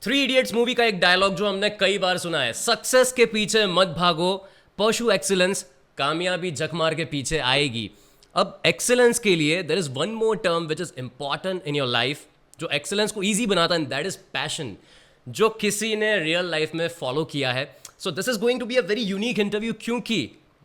Three idiots movie का एक dialogue जो हमने कई बार सुना है, सक्सेस के पीछे मत भागो, परस्यू एक्सीलेंस, कामयाबी जख मार के पीछे आएगी। अब एक्सीलेंस के लिए there is one more term which is important in your life, जो एक्सीलेंस को ईजी बनाता है, एंड दैट इज पैशन, जो किसी ने रियल लाइफ में फॉलो किया है। So this is going to be a very unique interview, क्योंकि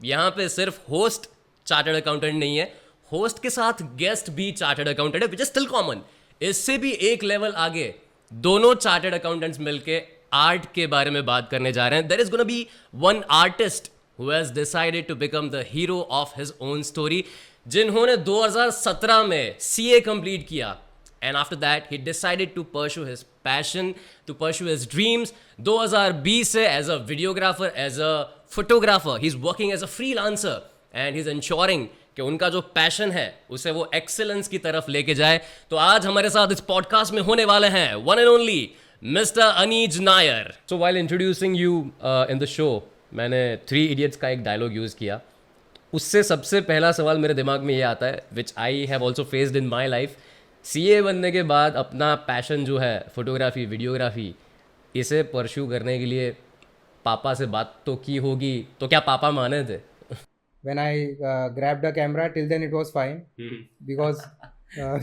यहाँ पे सिर्फ होस्ट चार्टर्ड अकाउंटेंट नहीं है, होस्ट के साथ गेस्ट भी चार्टर्ड अकाउंटेंट है, विच इज स्टिल कॉमन। इससे भी एक लेवल आगे दोनों चार्टर्ड अकाउंटेंट्स मिलके आर्ट के बारे में बात करने जा रहे हैं। There is gonna be one artist who has decided to become the hero of his own story, जिन्होंने 2017 में सीए कंप्लीट किया, and after that he decided to pursue his passion, to pursue his dreams. 2020 से as a videographer, as a photographer, he's working as a freelancer and he's ensuring कि उनका जो passion है उसे वो एक्सेलेंस की तरफ लेके जाए। तो आज हमारे साथ इस पॉडकास्ट में होने वाले हैं one and only mister Aneej Nair. So while introducing you in the show, मैंने थ्री इडियट्स का एक डायलॉग यूज़ किया। उससे सबसे पहला सवाल मेरे दिमाग में ये आता है, which I have also faced in my life. CA बनने के बाद अपना पैशन जो है फोटोग्राफी, वीडियोग्राफी, इसे परस्यू करने के लिए पापा से बात तो की होगी, तो क्या पापा माने थे? When I grabbed a camera, till then it was fine because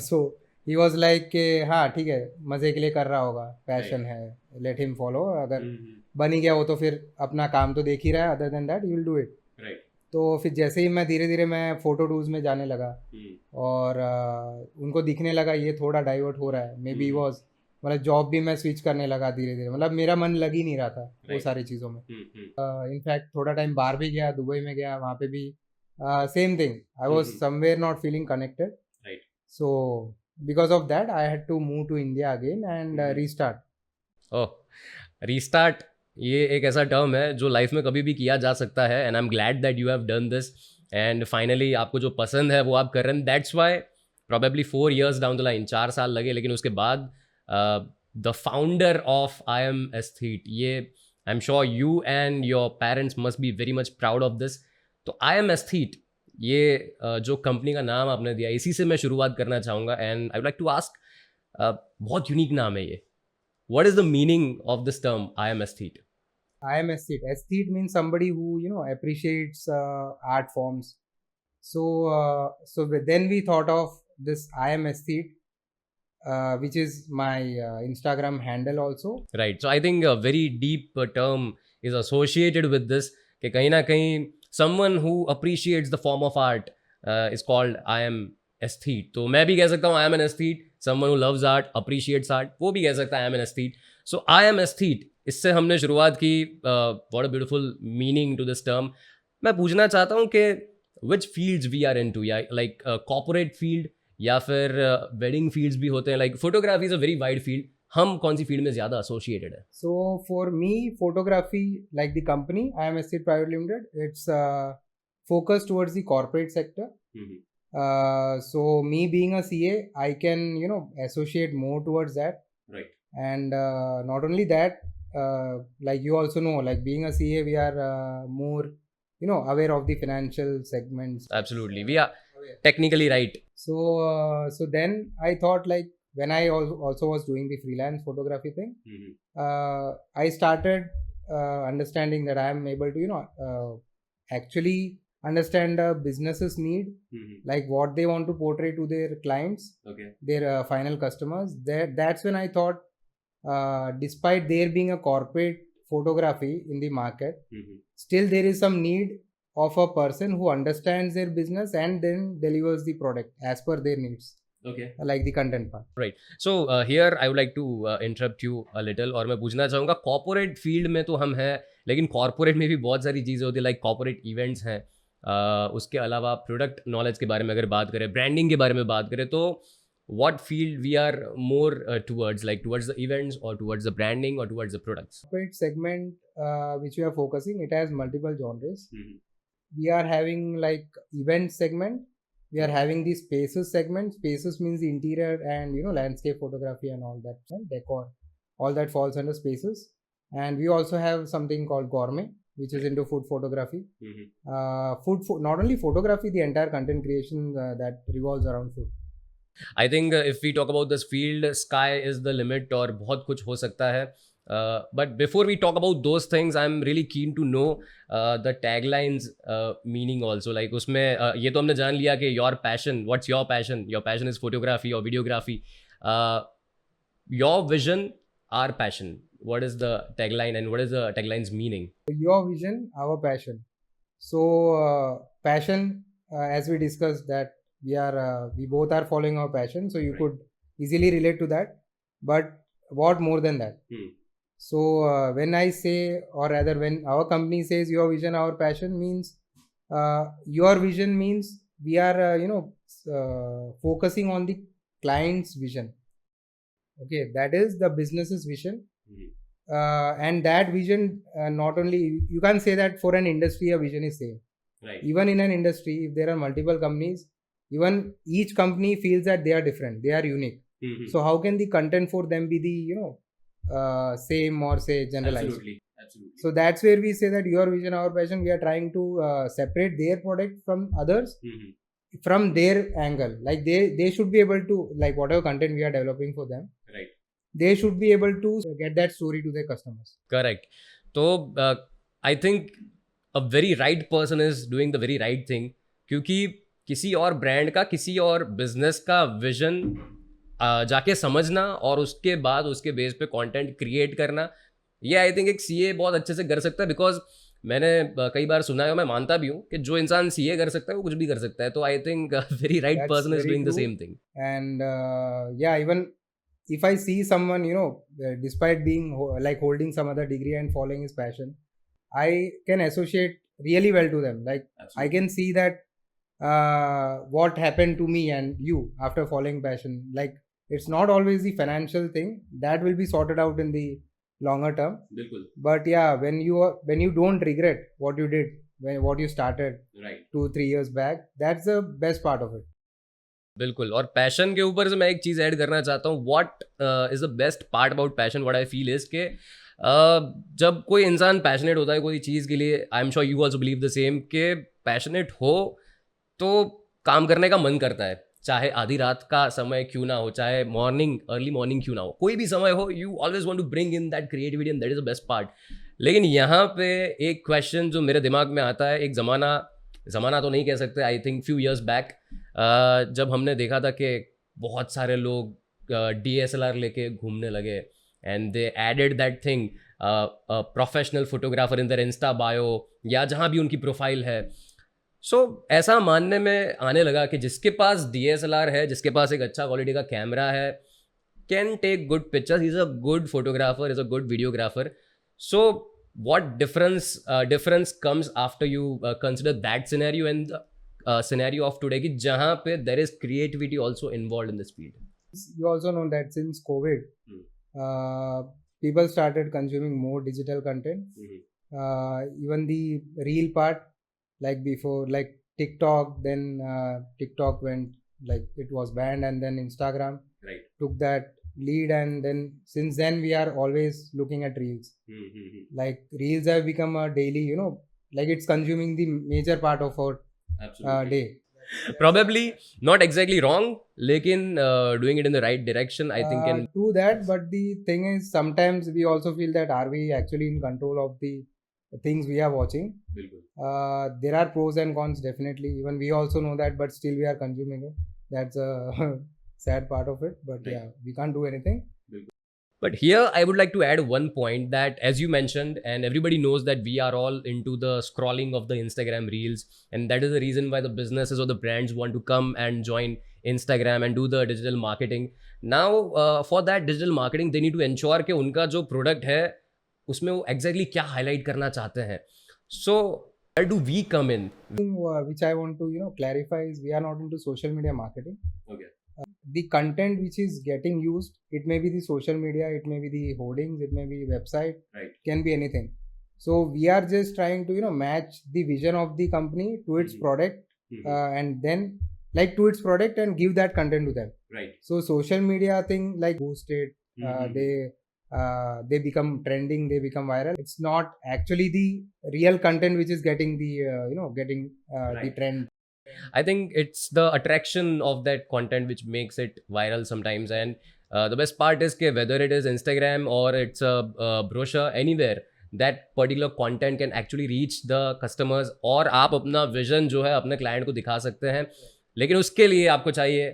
so he was like कि हाँ ठीक है, मज़े के लिए कर रहा होगा, पैशन है, let him follow, अगर बन ही गया वो तो फिर अपना काम तो देख ही रहा है, other than that he will do it. तो फिर जैसे ही मैं धीरे धीरे मैं फ़ोटो टूर्स में जाने लगा और उनको दिखने लगा ये थोड़ा डाइवर्ट हो रहा है, मे बी वॉज मतलब जॉब भी मैं स्विच करने लगा धीरे धीरे, मतलब मेरा मन लग ही नहीं रहा था वो सारी चीज़ों में। इनफैक्ट थोड़ा टाइम बाहर भी गया, दुबई में गया, वहाँ पे भी same thing, I was somewhere not feeling connected, so because of that I had to move to India again and restart. Oh, restart ये एक ऐसा टर्म है जो लाइफ में कभी भी किया जा सकता है, and I am glad that you have done this and finally आपको जो पसंद है वो आप कर रहे हैं। That's why probably 4 years down the line, 4 साल लगे, लेकिन उसके बाद the founder of I am esthete, ये I am sure you and your parents must be very much proud of this. तो आई एम एस्थीट, ये जो कंपनी का नाम आपने दिया, इसी से मैं शुरुआत करना चाहूँगा and I would like to ask, बहुत यूनिक नाम है ये। What is the meaning of this term, I am aesthete? I am aesthete. Aesthete means somebody who appreciates art forms. So then we thought of this I am aesthete, which is my Instagram handle also. Right. So I think a very deep term is associated with this. कि कहीं ना कहीं someone who appreciates the form of art is called I am aesthete. तो मैं भी कह सकता हूँ I am an aesthete. Someone who loves art, appreciates art, वो भी कह सकता है I am an aesthete. So I am aesthete, इससे हमने शुरुआत की। what a beautiful meaning to this term. मैं पूछना चाहता हूँ कि which fields we are into, या like corporate field या फिर wedding fields भी होते हैं, like photography is a very wide field. हम कौन सी फील्ड में ज़्यादा associated है? So for me, photography, like the company I am aesthete Private Limited, it's focused towards the corporate sector. So me being a CA, I can associate more towards that. Right. And not only that, like you also know, like being a CA, we are more aware of the financial segments. Absolutely, we are technically right. So then I thought, like when I also was doing the freelance photography thing, I started understanding that I am able to actually understand a business's need, like what they want to portray to their clients, their final customers. That's when I thought, despite there being a corporate photography in the market, still there is some need of a person who understands their business and then delivers the product as per their needs. Okay. Like the content part. Right. So here I would like to interrupt you a little, और मैं पूछना चाहूँगा, corporate field में तो हम हैं, लेकिन corporate में भी बहुत सारी चीज़ें होती है, लाइक कॉर्पोरेट इवेंट्स हैं, उसके अलावा प्रोडक्ट नॉलेज के बारे में अगर बात करें, ब्रांडिंग के बारे में बात करें, तो what field we are more towards, like towards the events or towards the branding or towards the products? Corporate segment which we are focusing, it has multiple genres. We are having like event segment, we are having the spaces segment. Spaces means the interior and landscape photography and all that, and decor, all that falls under spaces. And we also have something called gourmet, which is into food photography. Not only photography, the entire content creation that revolves around food. I think if we talk about this field, sky is the limit और बहुत कुछ हो सकता है. But before we talk about those things, I'm really keen to know the taglines meaning also. Like उसमें ये तो हमने जान लिया कि your passion, what's your passion? Your passion is photography or videography. Your vision, our passion. What is the tagline and what is the tagline's meaning? Your vision, our passion. So passion, as we discussed, that we both are following our passion, so you Right. could easily relate to that. But what more than that? So when I say, or rather when our company says your vision, our passion, means your vision means we are focusing on the client's vision. Okay, that is the business's vision. And that vision, not only, you can't say that for an industry a vision is same. Right. Even in an industry, if there are multiple companies, even each company feels that they are different, they are unique. So how can the content for them be the same or say generalized? Absolutely. So that's where we say that your vision, our passion, we are trying to separate their product from others from their angle. Like they should be able to, like whatever content we are developing for them, Right. they should be able to get that story to their customers. Correct. तो I think a very right person is doing the very right thing, क्योंकि किसी और brand का, किसी और business का vision जाके समझना और उसके बाद उसके बेस पे कंटेंट क्रिएट करना, ये आई थिंक एक सीए बहुत अच्छे से कर सकता है. बिकॉज मैंने कई बार सुना है और मैं मानता भी हूँ कि जो इंसान सीए कर सकता है वो कुछ भी कर सकता है. तो I think very right That's person is very doing the true. Same thing. And yeah, even if I see someone, despite being like holding some other degree and following his passion, I can associate really well to them. Like I can see that what happened to me and you after following passion. Like it's not always the financial thing that will be sorted out in the longer term. बिल्कुल. But yeah, when you don't regret what you did, what you started right. 2-3 years back, that's the best part of it. बिल्कुल. और passion के ऊपर से मैं एक चीज़ add करना चाहता हूँ. What is the best part about passion, what I feel is कि जब कोई इंसान पैशनेट होता है कोई चीज़ के लिए, आई am sure you also believe the same, कि पैशनेट हो तो काम करने का मन करता है, चाहे आधी रात का समय क्यों ना हो, चाहे अर्ली मॉर्निंग क्यों ना हो, कोई भी समय हो, you always want to bring in that creativity and that is the best part. लेकिन यहाँ पे एक क्वेश्चन जो मेरे दिमाग में आता है, एक ज़माना तो नहीं कह सकते, I think few years back, जब हमने देखा था कि बहुत सारे लोग DSLR लेके घूमने लगे and they added that thing, professional photographer in their insta bio या जहाँ भी उनकी प्रोफाइल है. सो ऐसा मानने में आने लगा कि जिसके पास DSLR है, जिसके पास एक अच्छा क्वालिटी का कैमरा है, can take good pictures, is a good photographer, is a good videographer. So what difference comes after you consider that scenario and the scenario of today कि जहाँ पे there is creativity also involved in this field. You also know that since COVID, people started consuming more digital content. Even the reel part, like before, like TikTok, then TikTok went, like it was banned, and then Instagram Right. took that lead, and then since then we are always looking at reels. Like reels have become a daily, like it's consuming the major part of our Absolutely. day. Probably not exactly wrong, लेकिन doing it in the right direction, I think can. Do that, but the thing is, sometimes we also feel that are we actually in control of the things we are watching? बिल्कुल. There are pros and cons, definitely. Even we also know that, but still we are consuming it. That's a sad part of it. But Right. yeah, we can't do anything. But here I would like to add one point that, as you mentioned, and everybody knows that we are all into the scrolling of the Instagram reels, and that is the reason why the businesses or the brands want to come and join Instagram and do the digital marketing. Now, for that digital marketing, they need to ensure कि उनका जो product है उसमें वो exactly क्या highlight करना चाहते हैं. So, where do we come in? Which I want to clarify is we are not into social media marketing. Okay. The content which is getting used, it may be the social media, it may be the hoardings, it may be website, Right. can be anything. So we are just trying to match the vision of the company to its product, and then like to its product and give that content to them. Right. So social media thing like boosted, they become trending, they become viral. It's not actually the real content which is getting the the Right. trend. I think it's the attraction of that content which makes it viral sometimes. And the best part is that whether it is Instagram or it's a brochure, anywhere, that particular content can actually reach the customers. और आप अपना vision जो है अपने client को दिखा सकते हैं, लेकिन उसके लिए आपको चाहिए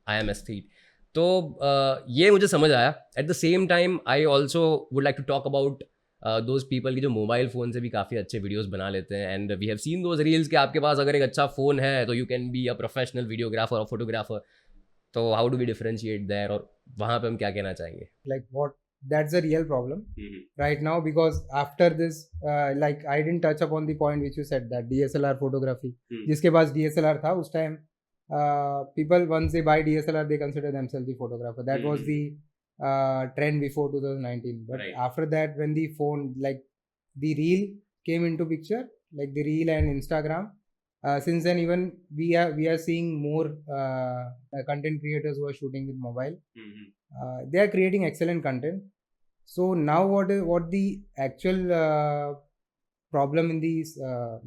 IMS Theat. तो ये मुझे समझ आया. At the same time I also would like to talk about those people की जो मोबाइल फ़ोन से भी काफ़ी अच्छे वीडियोस बना लेते हैं. And we have seen those reels कि आपके पास अगर एक अच्छा फ़ोन है तो you can be a professional videographer और फोटोग्राफर. तो how do we differentiate there, और वहाँ पे हम क्या कहना चाहेंगे? Like what? That's a real problem right now, because after this, like I didn't touch upon the point which you said, that DSLR photography. जिसके पास DSLR था उस time, people once they buy DSLR they consider themselves the photographer. That was the trend before 2019. But Right. after that, when the phone, like the reel came into picture, like the reel and Instagram, since then even we are seeing more content creators who are shooting with mobile. They are creating excellent content. So now what the actual problem in the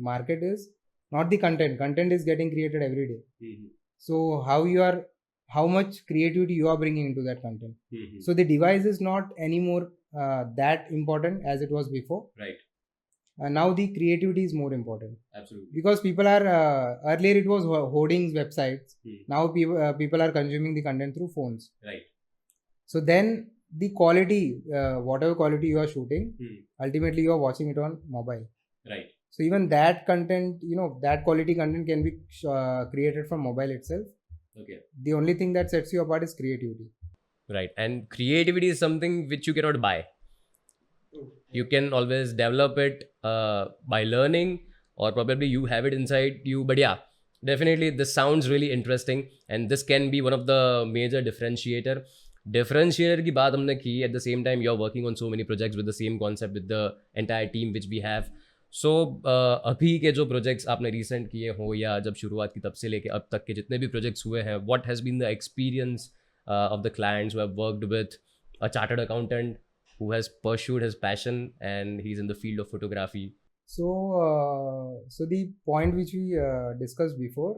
market is not the content is getting created every day. So how much creativity you are bringing into that content. So the device is not anymore that important as it was before. Right. Now the creativity is more important, Absolutely. because people are earlier it was hoardings websites. Now people are consuming the content through phones. Right. So then the quality, whatever quality you are shooting, ultimately you are watching it on mobile. Right. So even that content, that quality content can be created from mobile itself. Okay. The only thing that sets you apart is creativity. Right. And creativity is something which you cannot buy. You can always develop it by learning, or probably you have it inside you. But yeah, definitely this sounds really interesting, and this can be one of the major differentiator की बात हमने की. At the same time you are working on so many projects with the same concept with the entire team which we have. So अभी के जो projects आपने recent किए हो, या जब शुरुआत की तब से लेके अब तक के जितने भी projects हुए हैं, what has been the experience of the clients who have worked with a chartered accountant who has pursued his passion and he's in the field of photography? So so the point which we discussed before,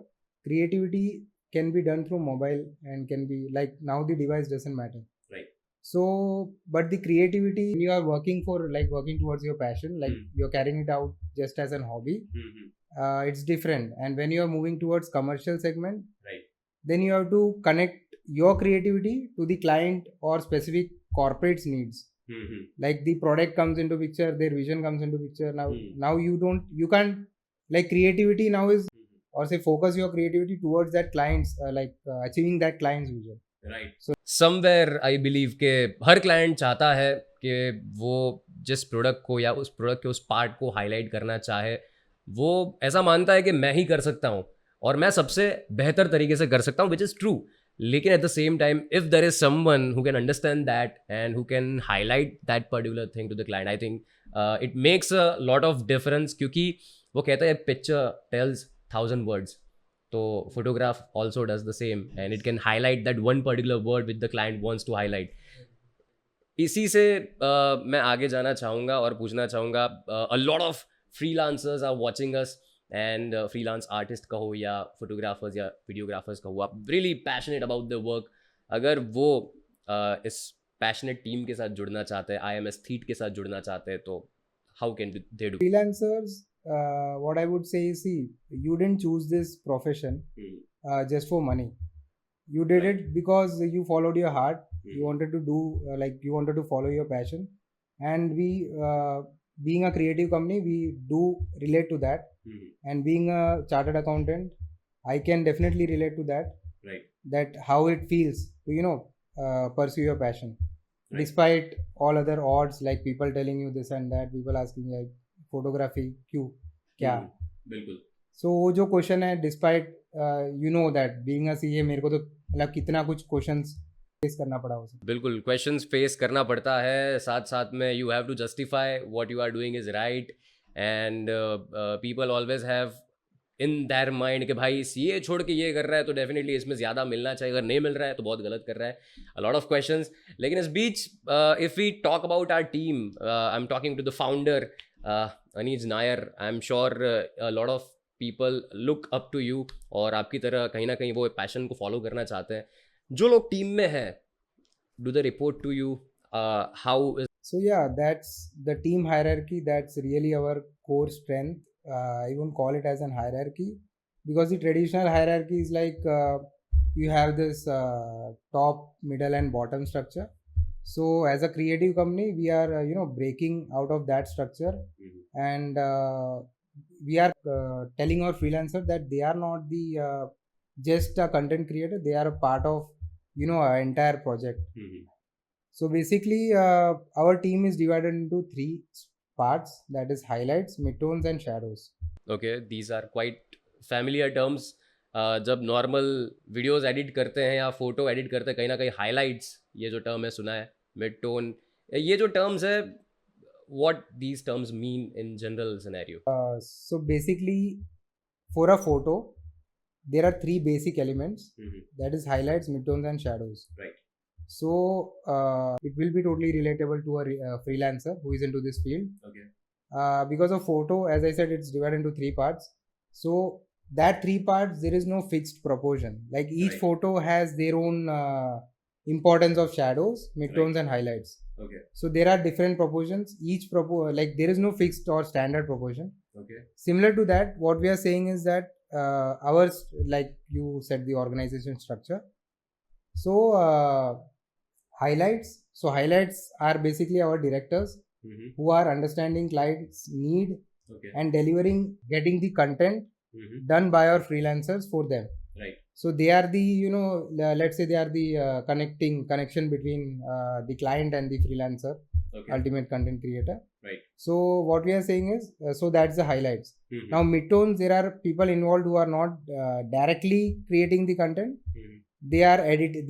creativity can be done through mobile, and can be like, now the device doesn't matter. Right. So but the creativity, when you are working towards your passion, like you're carrying it out just as an hobby, it's different. And when you are moving towards commercial segment, Right. then you have to connect your creativity to the client or specific corporate's needs. Like the product comes into picture, their vision comes into picture. Now you can't, like, creativity now is, or say focus your creativity towards that client's achieving that client's vision. Right. So somewhere I believe के हर client चाहता है कि वो जिस product को या उस product के उस part को highlight करना चाहे, वो ऐसा मानता है कि मैं ही कर सकता हूँ और मैं सबसे बेहतर तरीके से कर सकता हूँ, which is true. लेकिन at the same time, if there is someone who can understand that and who can highlight that particular thing to the client, I think it makes a lot of difference. क्योंकि वो कहता है picture tells 1,000 words. तो photograph also does the same, and it can highlight that one particular word which the client wants to highlight. इसी से मैं आगे जाना चाहूँगा और पूछना चाहूँगा, a lot of freelancers are watching us, and freelance artist कहो या photographers या videographers कहो, आप really passionate about their work. अगर वो इस passionate team के साथ जुड़ना चाहते हैं, IMS Theat के साथ जुड़ना चाहते हैं, तो how can they do? Freelancers, what I would say is, see, you didn't choose this profession just for money. You did it because you followed your heart. You wanted to do you wanted to follow your passion, and we being a creative company, we do relate to that. And being a chartered accountant, I can definitely relate to that. Right. That how it feels to pursue your passion, Right. despite all other odds, like people telling you this and that, people asking like photography क्यों क्या. बिल्कुल. So वो जो question है, despite that being a CA, मेरे को तो मतलब कितना कुछ क्वेश्चंस फेस करना पड़ा उसे. बिल्कुल क्वेश्चंस फेस करना पड़ता है, साथ साथ में you have to justify what you are doing is right. And people always have in their mind कि भाई सीए छोड़ के ये कर रहा है तो डेफिनेटली इसमें ज़्यादा मिलना चाहिए, अगर नहीं मिल रहा है तो बहुत गलत कर रहा है. A lot of questions. लेकिन इस बीच if we talk about our team, I am talking to the founder Aneej Nair. I'm sure a lot of people look up to you और आपकी तरह कहीं ना कहीं वो पैशन को फॉलो करना चाहते हैं, जो लोग टीम में हैं, do they report to you, how is? So yeah, that's the team hierarchy. That's really our core strength. I won't call it as an hierarchy because the traditional hierarchy is like you have this top, middle, and bottom structure. So as a creative company, we are breaking out of that structure, and we are telling our freelancer that they are not the just a content creator. They are a part of our entire project. So basically, our team is divided into three parts, that is highlights, midtones, and shadows. Okay, these are quite familiar terms. जब normal videos edit करते हैं या photo edit करते हैं, कहीं ना कहीं highlights, ये जो टर्म है सुना है, मिड टोन, ये जो टर्म्स है, what these terms mean in general scenario? So basically, for a photo, there are three basic elements, that is highlights, midtones, and shadows. Right. So it will be totally relatable to a freelancer who is into this field. Okay. Because of photo, as I said, it's divided into three parts. So that three parts, there is no fixed proportion. Like each Right. photo has their own importance of shadows, midtones, Right. and highlights. Okay. So there are different proportions. Each like there is no fixed or standard proportion. Okay. Similar to that, what we are saying is that ours, like you said, the organization structure. So highlights. So highlights are basically our directors who are understanding clients' need Okay. and delivering, getting the content done by our freelancers for them. Right. So they are the let's say they are the connection between the client and the freelancer, Okay. ultimate content creator. Right. So what we are saying is so that's the highlights. Now midtones, there are people involved who are not directly creating the content. They are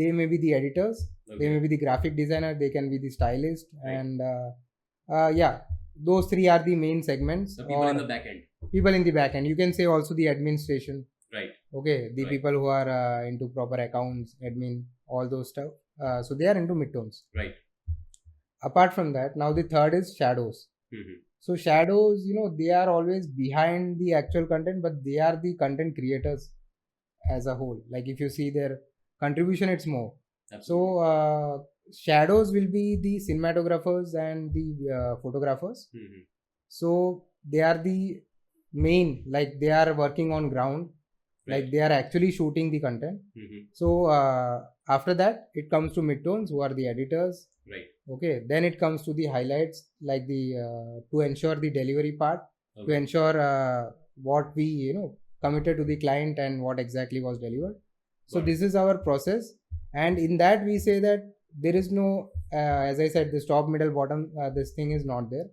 they may be the editors, they may be the graphic designer, they can be the stylist. Right. And yeah, those three are the main segments. The people in the back end. People in the back end, you can say also the administration. Right. Okay, the Right. people who are into proper accounts, admin, all those stuff. So they are into midtones. Right. Apart from that, now the third is shadows. So shadows, they are always behind the actual content, but they are the content creators as a whole. Like if you see their contribution, it's more. Absolutely. So shadows will be the cinematographers and the photographers. So they are the main, like they are working on ground, like Right. they are actually shooting the content. So after that, it comes to midtones, who are the editors. Right. Okay, then it comes to the highlights, like the to ensure the delivery part, to Okay. ensure what we committed to the client and what exactly was delivered. So Got it. this is our process, and in that we say that there is no as I said, this top, middle, bottom, this thing is not there.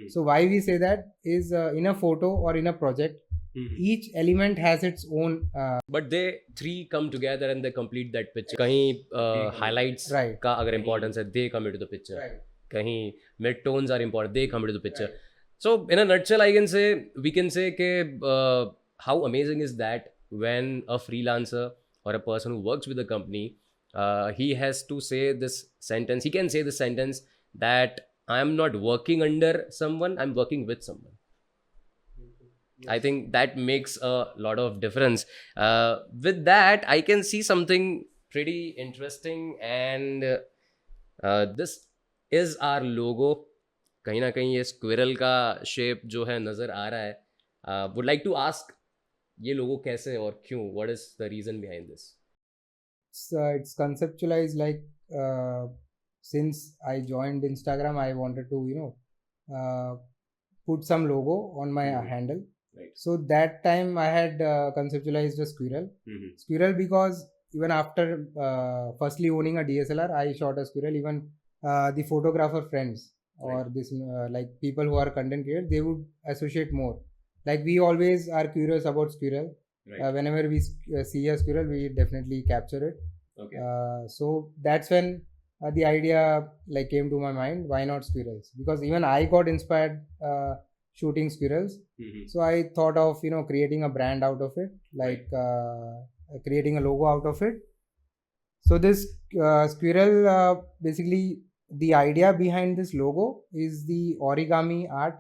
So why we say that is in a photo or in a project, each element has its own But they three come together and they complete that picture. कहीं highlights Right. का अगर importance है, they come into the picture. right. कहीं mid tones are important, they come into the picture. So in a nutshell, we can say कि how amazing is that when a freelancer or a person who works with a company, he has to say this sentence. He can say this sentence that I am not working under someone, I'm working with someone. I think that makes a lot of difference. With that, I can see something pretty interesting, and this is our logo. कहीं ना कहीं ये squirrel का shape जो है नज़र आ रहा है. Would like to ask, ये लोगो कैसे और क्यों? What is the reason behind this? It's conceptualized like since I joined Instagram, I wanted to put some logo on my handle. Right. So that time I had conceptualized a squirrel. Squirrel because even after firstly owning a DSLR, I shot a squirrel. Even the photographer friends or Right. this like people who are content creators, they would associate more. Like we always are curious about squirrel. Right. Whenever we see a squirrel, we definitely capture it. Okay. So that's when the idea like came to my mind. Why not squirrels? Because even I got inspired shooting squirrels. So I thought of creating a brand out of it, like creating a logo out of it. So this squirrel, basically the idea behind this logo is the origami art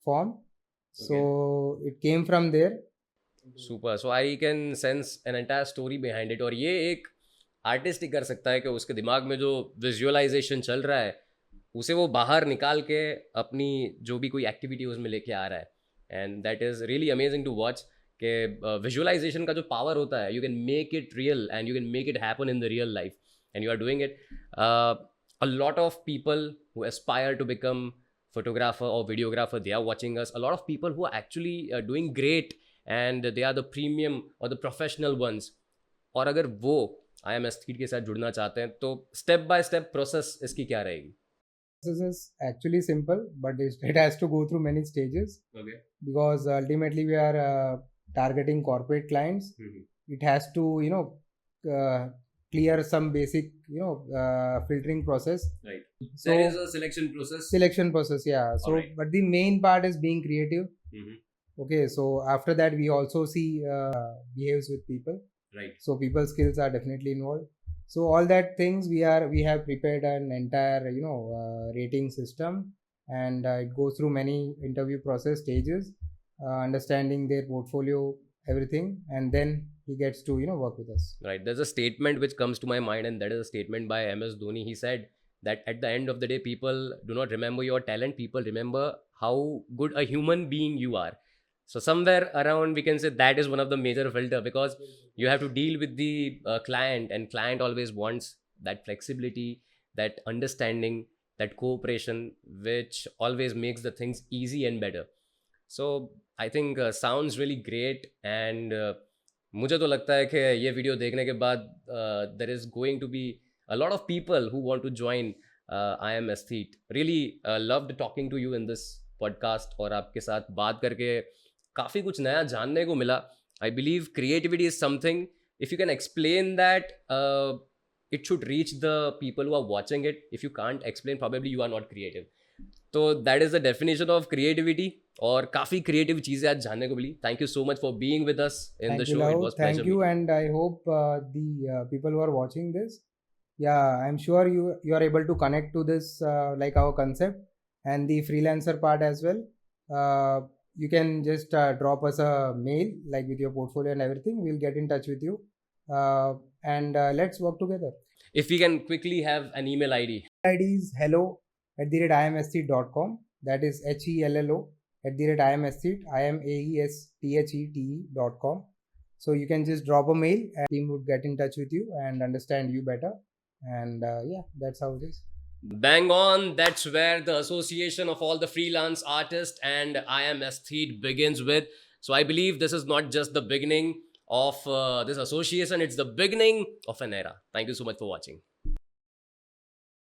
form. So it came from there. Super so I can sense an entire story behind it और ये एक artist ही कर सकता है कि उसके दिमाग में जो विजुअलाइजेशन चल रहा है उसे वो बाहर निकाल के अपनी जो भी कोई एक्टिविटी उसमें लेके आ रहा है and that is really amazing to watch कि विजुअलाइजेशन का जो पावर होता है you can make it real and you can make it happen in the real life and you are doing it a lot of people who aspire to become photographer or videographer, they are watching us. A lot of people who are actually doing great and they are the premium or the professional ones. और अगर वो आई am aesthete के साथ जुड़ना चाहते हैं तो step by step process इसकी क्या रहेगी? This is actually simple, but it has to go through many stages Okay. because ultimately we are targeting corporate clients. It has to, clear some basic, filtering process. Right. So There is a selection process. selection process, yeah. So, Alright. but the main part is being creative. Mhm. Okay, so after that we also see behaves with people. Right. So people skills are definitely involved. So all that things we have prepared an entire rating system, and it goes through many interview process stages, understanding their portfolio, everything, and then he gets to work with us. Right. There's a statement which comes to my mind, and that is a statement by MS Dhoni. He said that at the end of the day, people do not remember your talent, people remember how good a human being you are. So somewhere around we can say that is one of the major filter because you have to deal with the client, and client always wants that flexibility, that understanding, that cooperation, which always makes the things easy and better. So I think sounds really great and मुझे तो लगता है कि ये video देखने के बाद there is going to be a lot of people who want to join I am aesthete really loved talking to you in this podcast और आपके साथ बात करके काफ़ी कुछ नया जानने को मिला I believe creativity is something if you can explain that it should reach the people who are watching it. If you can't explain, probably you are not creative. तो that is the definition of creativity और काफ़ी creative चीज़ें आज जानने को मिली. Thank you so much for being with us in the Thank you, show. It Love. Was Thank pleasure. you, and I hope the people who are watching this, yeah, I'm sure you are able to connect to this like our concept and the freelancer part as well. You can just drop us a mail like with your portfolio and everything. We'll get in touch with you, and let's work together. If we can quickly have an email ID. ID is hello@imstheat.com. That is HELLO@imstheat, IMAESTHETE.com. So you can just drop a mail and team would get in touch with you and understand you better. And yeah, that's how it is. Bang on. That's where the association of all the freelance artists and I am Aesthete begins with. So I believe this is not just the beginning of this association, it's the beginning of an era. Thank you so much for watching.